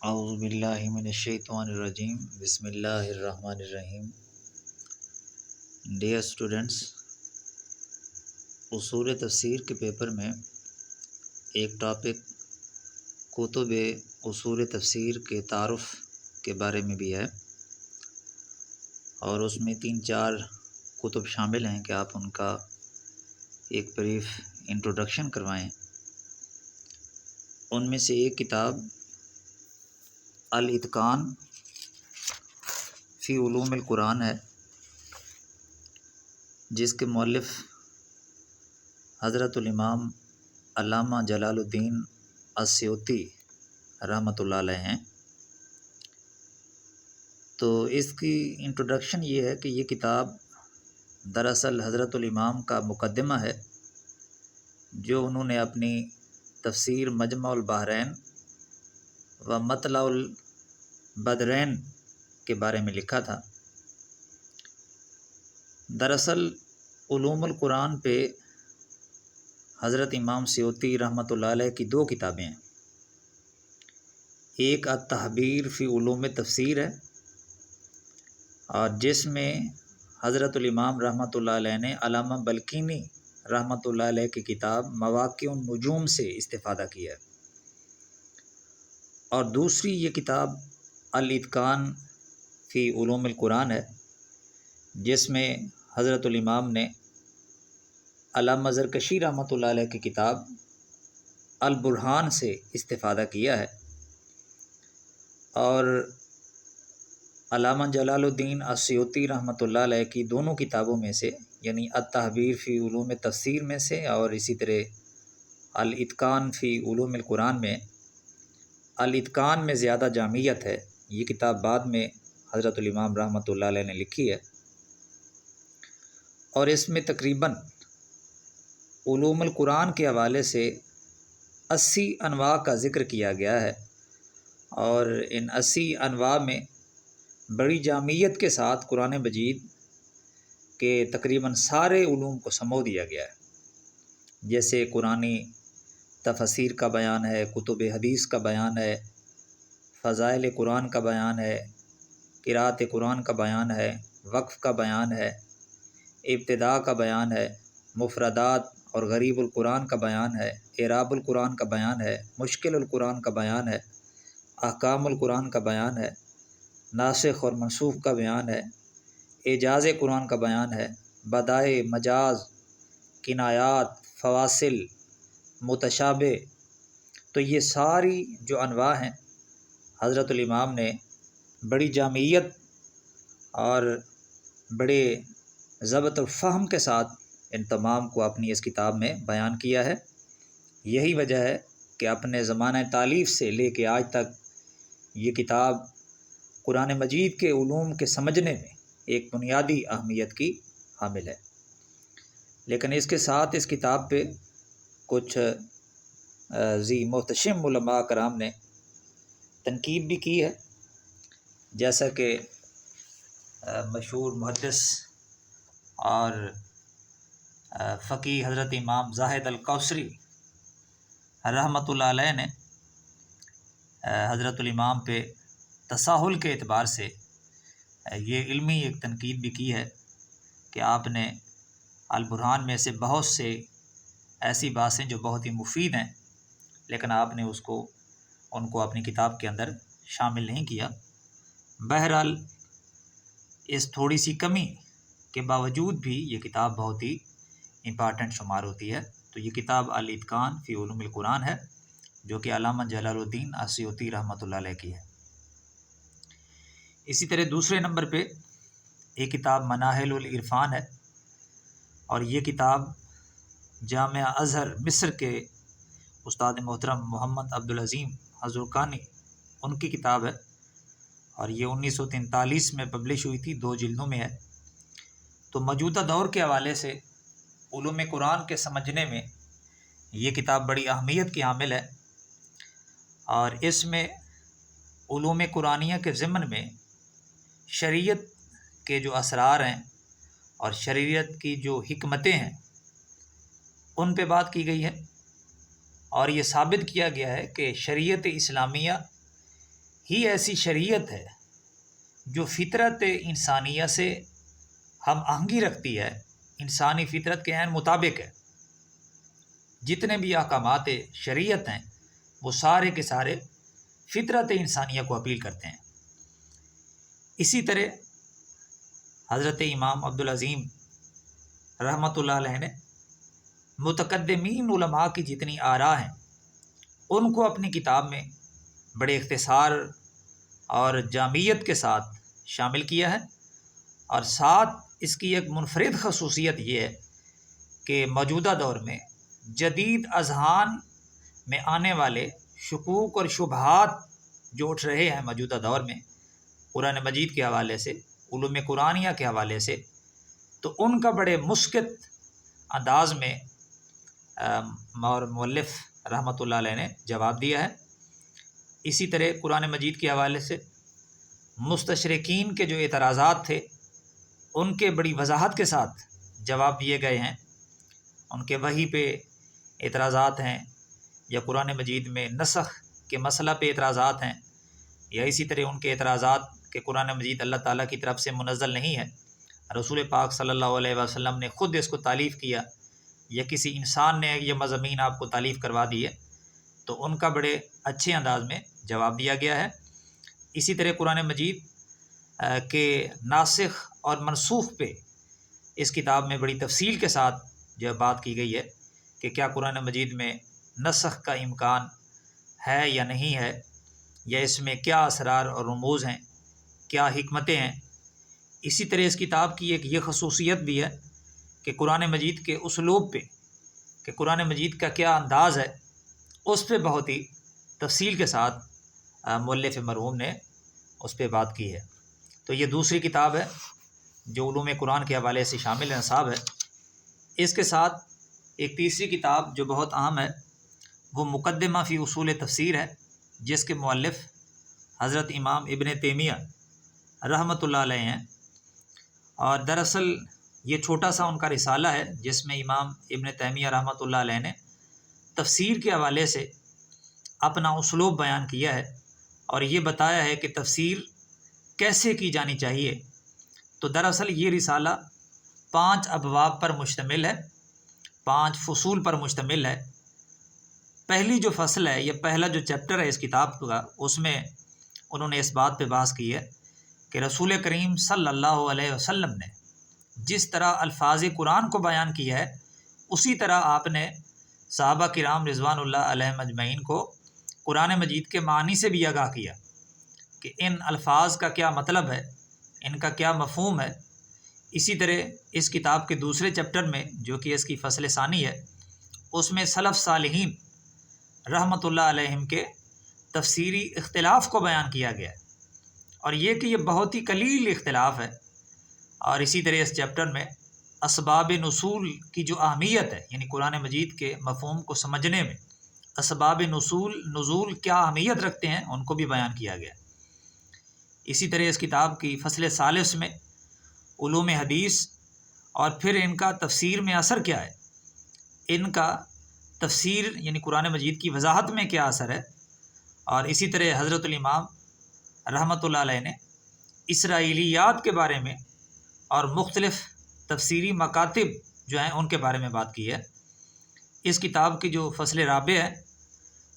اعوذ باللہ من الشیطان الرجیم بسم اللہ الرحمن الرحیم۔ ڈیئر اسٹوڈنٹس، اصول تفسیر کے پیپر میں ایک ٹاپک کتب اصول تفسیر کے تعارف کے بارے میں بھی ہے، اور اس میں 3-4 کتب شامل ہیں کہ آپ ان کا ایک بریف انٹروڈکشن کروائیں۔ ان میں سے ایک کتاب الاتقان فی علوم القرآن ہے، جس کے مؤلف حضرت الامام علامہ جلال الدین السیوطی رحمۃ اللہ علیہ ہیں۔ تو اس کی انٹروڈکشن یہ ہے کہ یہ کتاب دراصل حضرت الامام کا مقدمہ ہے، جو انہوں نے اپنی تفسیر مجمع البحرین و مطلع البدرین کے بارے میں لکھا تھا۔ دراصل علوم القرآن پہ حضرت امام سیوطی رحمۃ اللہ علیہ کی 2 کتابیں ہیں۔ ایک التحبیر فی علوم تفسیر ہے، اور جس میں حضرت الامام رحمۃ اللہ علیہ نے علامہ بلقینی رحمۃ اللہ علیہ کی کتاب مواقع النجوم سے استفادہ کیا ہے، اور دوسری یہ کتاب الاتقان فی علوم القرآن ہے، جس میں حضرت الامام نے علامہ زرکشی رحمۃ اللہ علیہ کی کتاب البرہان سے استفادہ کیا ہے، اور علامہ جلال الدین السیوطی رحمۃ اللہ علیہ کی دونوں کتابوں میں سے، یعنی التحبیر فی علوم تفسیر میں سے اور اسی طرح الاتقان فی علوم القرآن میں، الاتقان میں زیادہ جامعیت ہے۔ یہ کتاب بعد میں حضرت الامام رحمۃ اللہ علیہ نے لکھی ہے، اور اس میں تقریباً علوم القرآن کے حوالے سے 80 انواع کا ذکر کیا گیا ہے، اور ان 80 انواع میں بڑی جامعیت کے ساتھ قرآن مجید کے تقریباً سارے علوم کو سمو دیا گیا ہے، جیسے قرآنی تفسیر کا بیان ہے، کتب حدیث کا بیان ہے، فضائل قرآن کا بیان ہے، قراءت قرآن کا بیان ہے، وقف کا بیان ہے، ابتداء کا بیان ہے، مفردات اور غریب القرآن کا بیان ہے، اعراب القرآن کا بیان ہے، مشکل القرآن کا بیان ہے، احکام القرآن کا بیان ہے، ناسخ اور منسوخ کا بیان ہے، اعجاز قرآن کا بیان ہے، بدائع، مجاز، کنایات، فواصل، متشابہ۔ تو یہ ساری جو انواع ہیں، حضرت الامام نے بڑی جامعیت اور بڑے ضبط الفہم کے ساتھ ان تمام کو اپنی اس کتاب میں بیان کیا ہے۔ یہی وجہ ہے کہ اپنے زمانہ تالیف سے لے کے آج تک یہ کتاب قرآن مجید کے علوم کے سمجھنے میں ایک بنیادی اہمیت کی حامل ہے۔ لیکن اس کے ساتھ اس کتاب پہ کچھ ذی محتشم علماء کرام نے تنقید بھی کی ہے، جیسا کہ مشہور محدث اور فقیہ حضرت امام زاہد الکوثری رحمۃ اللہ علیہ نے حضرت الامام پہ تساہل کے اعتبار سے یہ علمی ایک تنقید بھی کی ہے کہ آپ نے البرہان میں سے بہت سے ایسی باتیں جو بہت ہی مفید ہیں، لیکن آپ نے ان کو اپنی کتاب کے اندر شامل نہیں کیا۔ بہرحال اس تھوڑی سی کمی کے باوجود بھی یہ کتاب بہت ہی امپارٹنٹ شمار ہوتی ہے۔ تو یہ کتاب الاتقان فی علوم القرآن ہے، جو کہ علامہ جلال الدین السیوطی رحمۃ اللہ علیہ کی ہے۔ اسی طرح دوسرے نمبر پہ ایک کتاب مناہل العرفان ہے، اور یہ کتاب جامعہ ازہر مصر کے استاد محترم محمد عبدالعظیم حضرقانی ان کی کتاب ہے، اور یہ 1943 میں پبلش ہوئی تھی، 2 جلدوں میں ہے۔ تو موجودہ دور کے حوالے سے علوم قرآن کے سمجھنے میں یہ کتاب بڑی اہمیت کی حامل ہے، اور اس میں علوم قرآنیہ کے ضمن میں شریعت کے جو اسرار ہیں اور شریعت کی جو حکمتیں ہیں ان پہ بات کی گئی ہے، اور یہ ثابت کیا گیا ہے کہ شریعت اسلامیہ ہی ایسی شریعت ہے جو فطرت انسانیہ سے ہم آہنگی رکھتی ہے، انسانی فطرت کے عین مطابق ہے۔ جتنے بھی احکامات شریعت ہیں وہ سارے کے سارے فطرت انسانیہ کو اپیل کرتے ہیں۔ اسی طرح حضرت امام عبدالعظیم رحمۃ اللہ علیہ نے متقدمین علماء کی جتنی آراء ہیں ان کو اپنی کتاب میں بڑے اختصار اور جامعیت کے ساتھ شامل کیا ہے، اور ساتھ اس کی ایک منفرد خصوصیت یہ ہے کہ موجودہ دور میں جدید اذہان میں آنے والے شکوک اور شبہات جو اٹھ رہے ہیں موجودہ دور میں قرآن مجید کے حوالے سے، علوم قرآنیہ کے حوالے سے، تو ان کا بڑے مسکت انداز میں مؤلف رحمۃ اللہ علیہ نے جواب دیا ہے۔ اسی طرح قرآن مجید کے حوالے سے مستشرقین کے جو اعتراضات تھے ان کے بڑی وضاحت کے ساتھ جواب دیے گئے ہیں۔ ان کے وحی پہ اعتراضات ہیں، یا قرآن مجید میں نسخ کے مسئلہ پہ اعتراضات ہیں، یا اسی طرح ان کے اعتراضات کہ قرآن مجید اللہ تعالیٰ کی طرف سے منزل نہیں ہے، رسول پاک صلی اللہ علیہ وسلم نے خود اس کو تالیف کیا، یا کسی انسان نے یہ مضامین آپ کو تالیف کروا دی ہے، تو ان کا بڑے اچھے انداز میں جواب دیا گیا ہے۔ اسی طرح قرآن مجید کے ناسخ اور منسوخ پہ اس کتاب میں بڑی تفصیل کے ساتھ جو بات کی گئی ہے کہ کیا قرآن مجید میں نسخ کا امکان ہے یا نہیں ہے، یا اس میں کیا اسرار اور رموز ہیں، کیا حکمتیں ہیں۔ اسی طرح اس کتاب کی ایک یہ خصوصیت بھی ہے کہ قرآن مجید کے اسلوب پہ، کہ قرآن مجید کا کیا انداز ہے، اس پہ بہت ہی تفصیل کے ساتھ مؤلف مرحوم نے اس پہ بات کی ہے۔ تو یہ دوسری کتاب ہے جو علوم قرآن کے حوالے سے شامل نصاب ہے۔ اس کے ساتھ ایک تیسری کتاب جو بہت اہم ہے وہ مقدمہ فی اصول تفسیر ہے، جس کے مؤلف حضرت امام ابن تیمیہ رحمۃ اللہ علیہ ہیں، اور دراصل یہ چھوٹا سا ان کا رسالہ ہے جس میں امام ابن تیمیہ رحمۃ اللہ علیہ نے تفسیر کے حوالے سے اپنا اسلوب بیان کیا ہے، اور یہ بتایا ہے کہ تفسیر کیسے کی جانی چاہیے۔ تو دراصل یہ رسالہ 5 ابواب پر مشتمل ہے، 5 فصول پر مشتمل ہے۔ پہلی جو فصل ہے، یہ پہلا جو چیپٹر ہے اس کتاب کا، اس میں انہوں نے اس بات پہ بحث کی ہے کہ رسول کریم صلی اللہ علیہ وسلم نے جس طرح الفاظ قرآن کو بیان کیا ہے، اسی طرح آپ نے صحابہ کرام رضوان اللہ علیہم اجمعین کو قرآن مجید کے معنی سے بھی آگاہ کیا کہ ان الفاظ کا کیا مطلب ہے، ان کا کیا مفہوم ہے۔ اسی طرح اس کتاب کے دوسرے چیپٹر میں جو کہ اس کی فصل ثانی ہے، اس میں سلف صالحین رحمۃ اللہ علیہم کے تفسیری اختلاف کو بیان کیا گیا ہے، اور یہ کہ یہ بہت ہی قلیل اختلاف ہے۔ اور اسی طرح اس چیپٹر میں اسباب نزول کی جو اہمیت ہے، یعنی قرآن مجید کے مفہوم کو سمجھنے میں اسباب نزول کیا اہمیت رکھتے ہیں، ان کو بھی بیان کیا گیا۔ اسی طرح اس کتاب کی فصل ثالث میں علوم حدیث اور پھر ان کا تفسیر میں اثر کیا ہے، ان کا تفسیر یعنی قرآن مجید کی وضاحت میں کیا اثر ہے، اور اسی طرح حضرت الامام رحمۃ اللہ علیہ نے اسرائیلیات کے بارے میں اور مختلف تفسیری مکاتب جو ہیں ان کے بارے میں بات کی ہے۔ اس کتاب کی جو فصل رابع ہے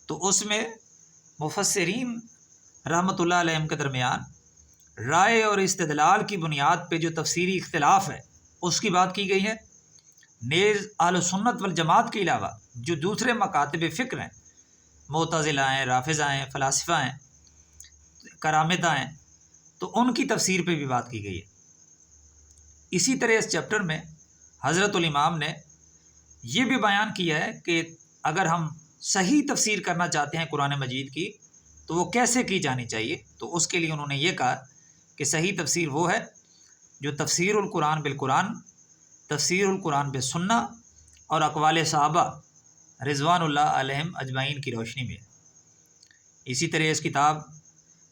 تو اس میں مفسرین رحمۃ اللہ علیہ کے درمیان رائے اور استدلال کی بنیاد پہ جو تفسیری اختلاف ہے اس کی بات کی گئی ہے۔ نیز اہل سنت والجماعت کے علاوہ جو دوسرے مکاتب فکر ہیں، معتزلہ ہیں، رافضہ ہیں، فلاسفہ ہیں، کرامتہ ہیں، تو ان کی تفسیر پہ بھی بات کی گئی ہے۔ اسی طرح اس چیپٹر میں حضرت الامام نے یہ بھی بیان کیا ہے کہ اگر ہم صحیح تفسیر کرنا چاہتے ہیں قرآن مجید کی تو وہ کیسے کی جانی چاہیے، تو اس کے لیے انہوں نے یہ کہا کہ صحیح تفسیر وہ ہے جو تفسیر القرآن بالقرآن، تفسیر القرآن بالسنہ اور اقوال صحابہ رضوان اللہ علیہم اجمعین کی روشنی میں۔ اسی طرح اس کتاب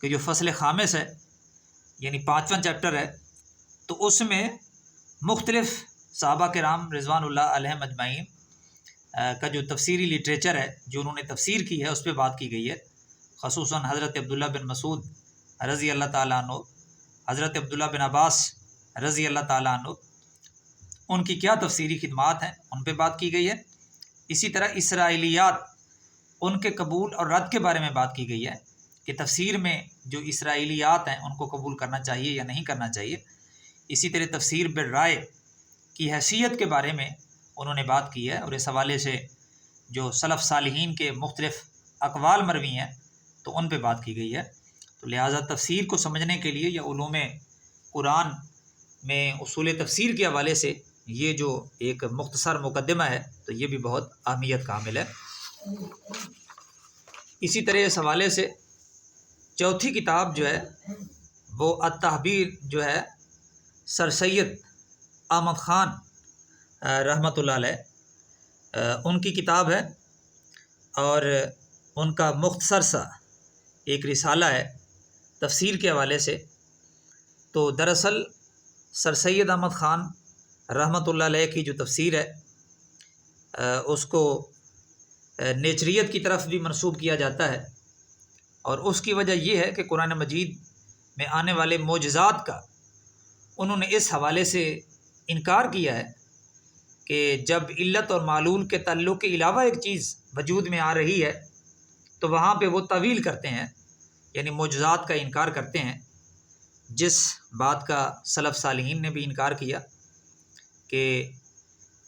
کے جو فصل خامس ہے یعنی 5واں چیپٹر ہے، تو اس میں مختلف صحابہ کرام رضوان اللہ علیہم اجمعین کا جو تفسیری لٹریچر ہے جو انہوں نے تفسیر کی ہے اس پہ بات کی گئی ہے۔ خصوصاً حضرت عبداللہ بن مسعود رضی اللہ تعالیٰ عنہ، حضرت عبداللہ بن عباس رضی اللہ تعالیٰ عنہ، ان کی کیا تفسیری خدمات ہیں ان پہ بات کی گئی ہے۔ اسی طرح اسرائیلیات، ان کے قبول اور رد کے بارے میں بات کی گئی ہے کہ تفسیر میں جو اسرائیلیات ہیں ان کو قبول کرنا چاہیے یا نہیں کرنا چاہیے۔ اسی طرح تفسیر بالرائے کی حیثیت کے بارے میں انہوں نے بات کی ہے، اور اس حوالے سے جو سلف صالحین کے مختلف اقوال مروی ہیں تو ان پہ بات کی گئی ہے۔ تو لہٰذا تفسیر کو سمجھنے کے لیے یا علوم قرآن میں اصول تفسیر کے حوالے سے یہ جو ایک مختصر مقدمہ ہے تو یہ بھی بہت اہمیت کا حامل ہے۔ اسی طرح اس حوالے سے چوتھی کتاب جو ہے وہ التحبیر جو ہے سر سید احمد خان رحمۃ اللہ علیہ ان کی کتاب ہے، اور ان کا مختصر سا ایک رسالہ ہے تفسیر کے حوالے سے۔ تو دراصل سر سید احمد خان رحمۃ اللہ علیہ کی جو تفسیر ہے اس کو نیچریت کی طرف بھی منسوب کیا جاتا ہے، اور اس کی وجہ یہ ہے کہ قرآن مجید میں آنے والے معجزات کا انہوں نے اس حوالے سے انکار کیا ہے کہ جب علت اور معلول کے تعلق کے علاوہ ایک چیز وجود میں آ رہی ہے تو وہاں پہ وہ تعویل کرتے ہیں، یعنی معجزات کا انکار کرتے ہیں، جس بات کا سلف صالحین نے بھی انکار کیا کہ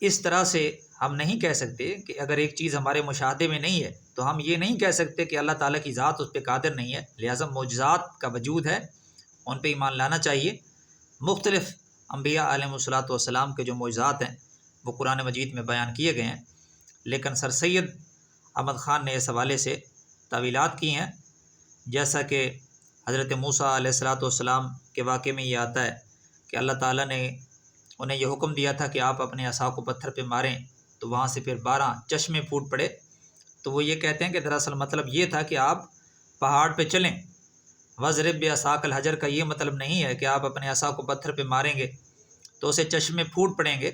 اس طرح سے ہم نہیں کہہ سکتے کہ اگر ایک چیز ہمارے مشاہدے میں نہیں ہے تو ہم یہ نہیں کہہ سکتے کہ اللہ تعالیٰ کی ذات اس پہ قادر نہیں ہے، لہٰذا معجزات کا وجود ہے، ان پہ ایمان لانا چاہیے۔ مختلف انبیاء علیہ الصلاۃ والسلام کے جو معجزات ہیں وہ قرآن مجید میں بیان کیے گئے ہیں، لیکن سر سید احمد خان نے اس حوالے سے تعویلات کی ہیں، جیسا کہ حضرت موسیٰ علیہ الصلاۃ والسلام کے واقعے میں یہ آتا ہے کہ اللہ تعالیٰ نے انہیں یہ حکم دیا تھا کہ آپ اپنے عصا کو پتھر پہ ماریں، تو وہاں سے پھر 12 چشمے پھوٹ پڑے۔ تو وہ یہ کہتے ہیں کہ دراصل مطلب یہ تھا کہ آپ پہاڑ پہ چلیں، وَاضْرِب بِعَصَاكَ الْحَجَرَ کا یہ مطلب نہیں ہے کہ آپ اپنے عصا کو پتھر پہ ماریں گے تو اسے چشمے پھوٹ پڑیں گے،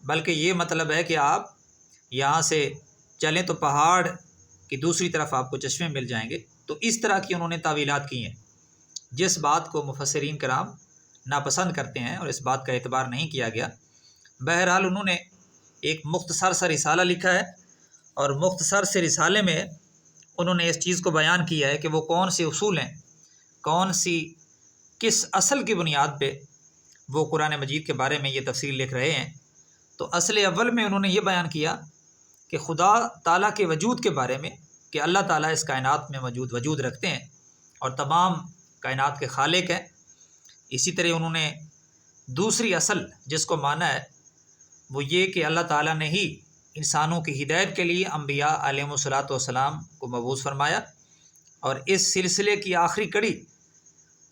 بلکہ یہ مطلب ہے کہ آپ یہاں سے چلیں تو پہاڑ کی دوسری طرف آپ کو چشمے مل جائیں گے۔ تو اس طرح کی انہوں نے تعویلات کی ہیں، جس بات کو مفسرین کرام ناپسند کرتے ہیں اور اس بات کا اعتبار نہیں کیا گیا۔ بہرحال انہوں نے ایک مختصر سا رسالہ لکھا ہے، اور مختصر سے رسالے میں انہوں نے اس چیز کو بیان کیا ہے کہ وہ کون سے اصول ہیں، کس اصل کی بنیاد پہ وہ قرآن مجید کے بارے میں یہ تفسیر لکھ رہے ہیں۔ تو اصل اول میں انہوں نے یہ بیان کیا کہ خدا تعالیٰ کے وجود کے بارے میں، کہ اللہ تعالیٰ اس کائنات میں وجود رکھتے ہیں اور تمام کائنات کے خالق ہیں۔ اسی طرح انہوں نے دوسری اصل جس کو مانا ہے وہ یہ کہ اللہ تعالیٰ نے ہی انسانوں کی ہدایت کے لیے انبیاء علیہ الصلاۃ والسلام کو مبعوث فرمایا، اور اس سلسلے کی آخری کڑی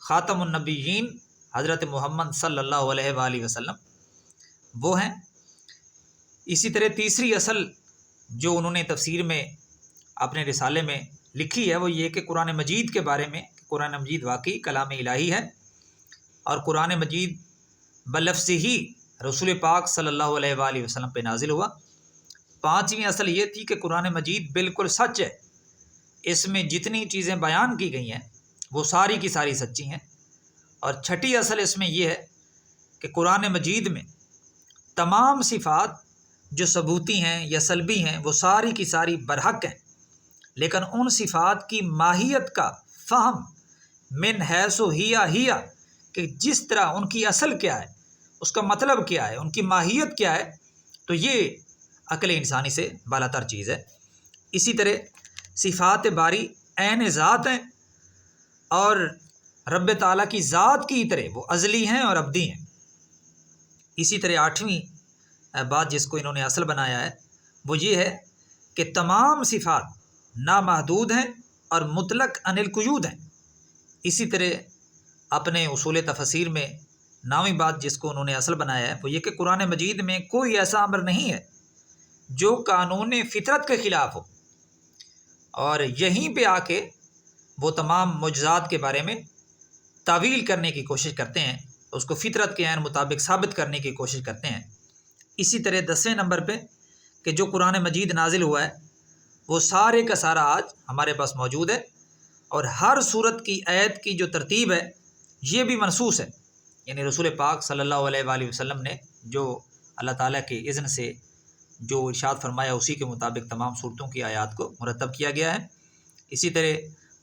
خاتم النبیین حضرت محمد صلی اللہ علیہ وآلہ وسلم وہ ہیں۔ اسی طرح تیسری اصل جو انہوں نے تفسیر میں اپنے رسالے میں لکھی ہے وہ یہ کہ قرآن مجید کے بارے میں، قرآن مجید واقعی کلام الہی ہے، اور قرآن مجید بلفظ ہی رسول پاک صلی اللہ علیہ وآلہ وسلم پہ نازل ہوا۔ پانچویں اصل یہ تھی کہ قرآن مجید بالکل سچ ہے، اس میں جتنی چیزیں بیان کی گئی ہیں وہ ساری کی ساری سچی ہیں۔ اور چھٹی اصل اس میں یہ ہے کہ قرآن مجید میں تمام صفات جو ثبوتی ہیں یا سلبی ہیں وہ ساری کی ساری برحق ہیں، لیکن ان صفات کی ماہیت کا فہم من حیث ہی کہ جس طرح ان کی اصل کیا ہے، اس کا مطلب کیا ہے، ان کی ماہیت کیا ہے، تو یہ عقل انسانی سے بالاتر چیز ہے۔ اسی طرح صفات باری عین ذات ہیں، اور رب تعالیٰ کی ذات کی طرح وہ ازلی ہیں اور ابدی ہیں۔ اسی طرح آٹھویں بات جس کو انہوں نے اصل بنایا ہے وہ یہ ہے کہ تمام صفات نامحدود ہیں اور مطلق عن القیود ہیں۔ اسی طرح اپنے اصول تفسیر میں 9ویں بات جس کو انہوں نے اصل بنایا ہے وہ یہ کہ قرآن مجید میں کوئی ایسا امر نہیں ہے جو قانون فطرت کے خلاف ہو، اور یہیں پہ آ کے وہ تمام معجزات کے بارے میں تعویل کرنے کی کوشش کرتے ہیں، اس کو فطرت کے عین مطابق ثابت کرنے کی کوشش کرتے ہیں۔ اسی طرح 10ویں نمبر پہ کہ جو قرآن مجید نازل ہوا ہے وہ سارے کا سارا آج ہمارے پاس موجود ہے، اور ہر صورت کی آیت کی جو ترتیب ہے یہ بھی منصوص ہے، یعنی رسول پاک صلی اللہ علیہ وآلہ وسلم نے جو اللہ تعالیٰ کے اذن سے جو ارشاد فرمایا اسی کے مطابق تمام صورتوں کی آیات کو مرتب کیا گیا ہے۔ اسی طرح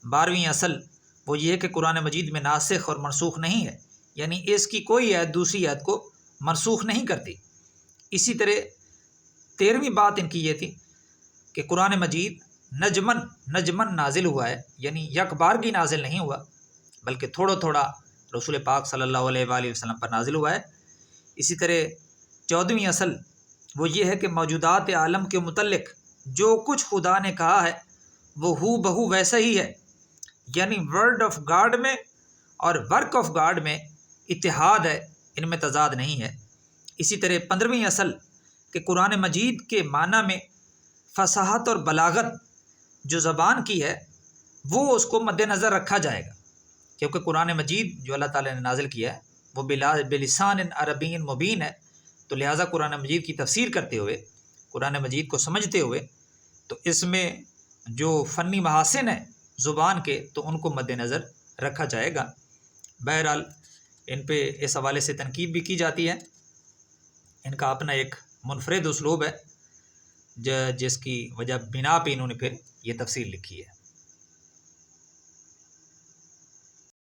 12ویں اصل وہ یہ ہے کہ قرآن مجید میں ناسخ اور منسوخ نہیں ہے، یعنی اس کی کوئی آیت دوسری آیت کو منسوخ نہیں کرتی۔ اسی طرح 13ویں بات ان کی یہ تھی کہ قرآن مجید نجمن نازل ہوا ہے، یعنی یک بارگی نازل نہیں ہوا بلکہ تھوڑا تھوڑا رسول پاک صلی اللہ علیہ وآلہ وسلم پر نازل ہوا ہے۔ اسی طرح 14ویں اصل وہ یہ ہے کہ موجودات عالم کے متعلق جو کچھ خدا نے کہا ہے وہ ہو بہو ویسا ہی ہے، یعنی ورڈ آف گاڈ میں اور ورک آف گاڈ میں اتحاد ہے، ان میں تضاد نہیں ہے۔ اسی طرح 15ویں اصل کہ قرآن مجید کے معنی میں فصاحت اور بلاغت جو زبان کی ہے وہ اس کو مد نظر رکھا جائے گا، کیونکہ قرآن مجید جو اللہ تعالیٰ نے نازل کیا ہے وہ بلسان عربی مبین ہے، تو لہٰذا قرآن مجید کی تفسیر کرتے ہوئے، قرآن مجید کو سمجھتے ہوئے، تو اس میں جو فنی محاسن ہیں زبان کے تو ان کو مد نظر رکھا جائے گا۔ بہرحال ان پہ اس حوالے سے تنقید بھی کی جاتی ہے، ان کا اپنا ایک منفرد اسلوب ہے جس کی وجہ بنا پہ انہوں نے پھر یہ تفسیر لکھی ہے۔